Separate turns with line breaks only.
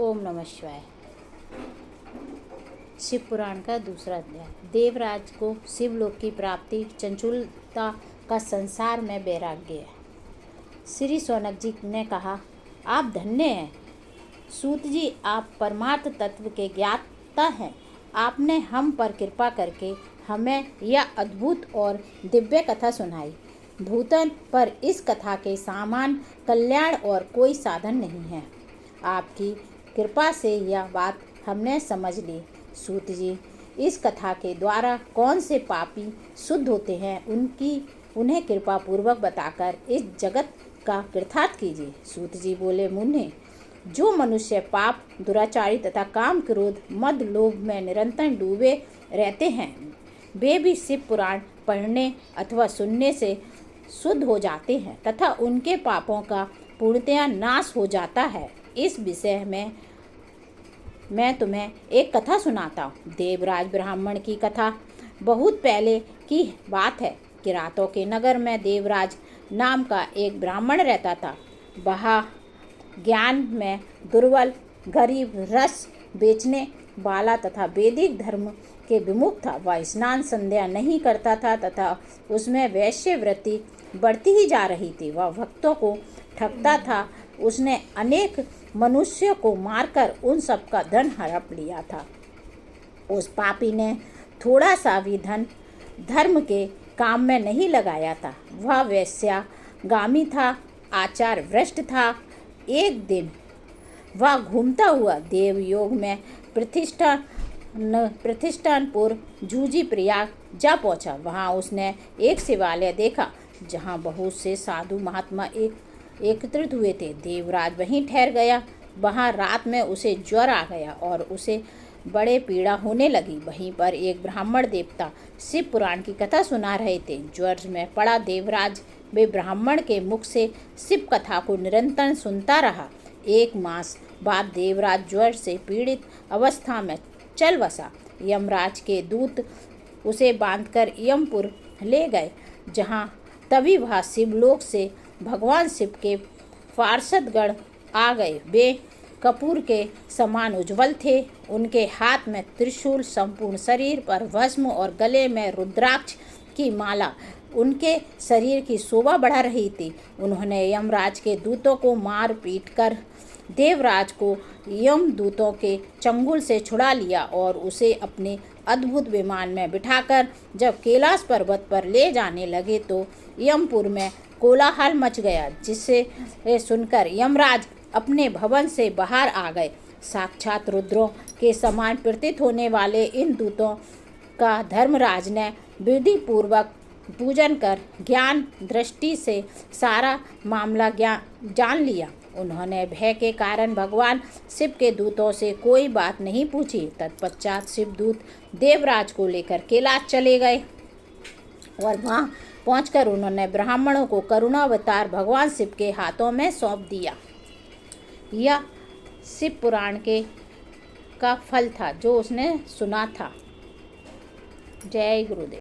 ओम नमः शिवाय। शिव पुराण का दूसरा अध्याय। देवराज को शिवलोक की प्राप्ति, चंचुलता का संसार में वैराग्य है। श्री शौनक जी ने कहा, आप धन्य हैं सूत जी, आप परमार्थ तत्व के ज्ञाता हैं। आपने हम पर कृपा करके हमें यह अद्भुत और दिव्य कथा सुनाई। भूतन पर इस कथा के समान कल्याण और कोई साधन नहीं है। आपकी कृपा से यह बात हमने समझ ली। सूत जी, इस कथा के द्वारा कौन से पापी शुद्ध होते हैं, उन्हें कृपा पूर्वक बताकर इस जगत का कृतार्थ कीजिए। सूत जी बोले, मुन्ने, जो मनुष्य पाप, दुराचारी तथा काम, क्रोध, मद, लोभ में निरंतर डूबे रहते हैं, वे भी शिव पुराण पढ़ने अथवा सुनने से शुद्ध हो जाते हैं तथा उनके पापों का पूर्णतया नाश हो जाता है। इस विषय में मैं तुम्हें एक कथा सुनाता हूँ। देवराज ब्राह्मण की कथा। बहुत पहले की बात है। किरातों के नगर में देवराज नाम का एक ब्राह्मण रहता था। वह ज्ञान में दुर्बल, गरीब, रस बेचने वाला तथा वैदिक धर्म के विमुख था। वह स्नान संध्या नहीं करता था तथा उसमें वैश्यवृत्ति बढ़ती ही जा रही थी। वह भक्तों को ठगता था। उसने अनेक मनुष्यों को मारकर उन सब का धन हड़प लिया था। उस पापी ने थोड़ा सा भी धन धर्म के काम में नहीं लगाया था। वह वेश्यागामी था, आचार भ्रष्ट था। एक दिन वह घूमता हुआ देवयोग में प्रतिष्ठानपुर जूजी प्रयाग जा पहुंचा। वहां उसने एक शिवालय देखा जहां बहुत से साधु महात्मा एकत्रित हुए थे। देवराज वहीं ठहर गया। वहां रात में उसे ज्वर आ गया और उसे बड़े पीड़ा होने लगी। वहीं पर एक ब्राह्मण देवता शिव पुराण की कथा सुना रहे थे। ज्वर में पड़ा देवराज वे ब्राह्मण के मुख से शिव कथा को निरंतर सुनता रहा। 1 मास बाद देवराज ज्वर से पीड़ित अवस्था में चल बसा। यमराज के दूत उसे बांधकर यमपुर ले गए, जहां तभी वह शिवलोक से भगवान शिव के पार्षदगण आ गए। वे कपूर के समान उज्ज्वल थे। उनके हाथ में त्रिशूल, संपूर्ण शरीर पर भस्म और गले में रुद्राक्ष की माला उनके शरीर की शोभा बढ़ा रही थी। उन्होंने यमराज के दूतों को मार पीट कर देवराज को यमदूतों के चंगुल से छुड़ा लिया और उसे अपने अद्भुत विमान में बिठाकर जब कैलाश पर्वत पर ले जाने लगे तो यमपुर में कोलाहल मच गया, जिसे सुनकर यमराज अपने भवन से बाहर आ गए। साक्षात रुद्रों के समान प्रतीत होने वाले इन दूतों का धर्मराज ने विधि पूर्वक पूजन कर ज्ञान दृष्टि से सारा मामला जान लिया। उन्होंने भय के कारण भगवान शिव के दूतों से कोई बात नहीं पूछी। तत्पश्चात शिवदूत देवराज को लेकर कैलाश चले गए और वहां पहुंचकर उन्होंने ब्राह्मणों को करुणावतार भगवान शिव के हाथों में सौंप दिया। यह शिव पुराण का फल था जो उसने सुना था। जय गुरुदेव।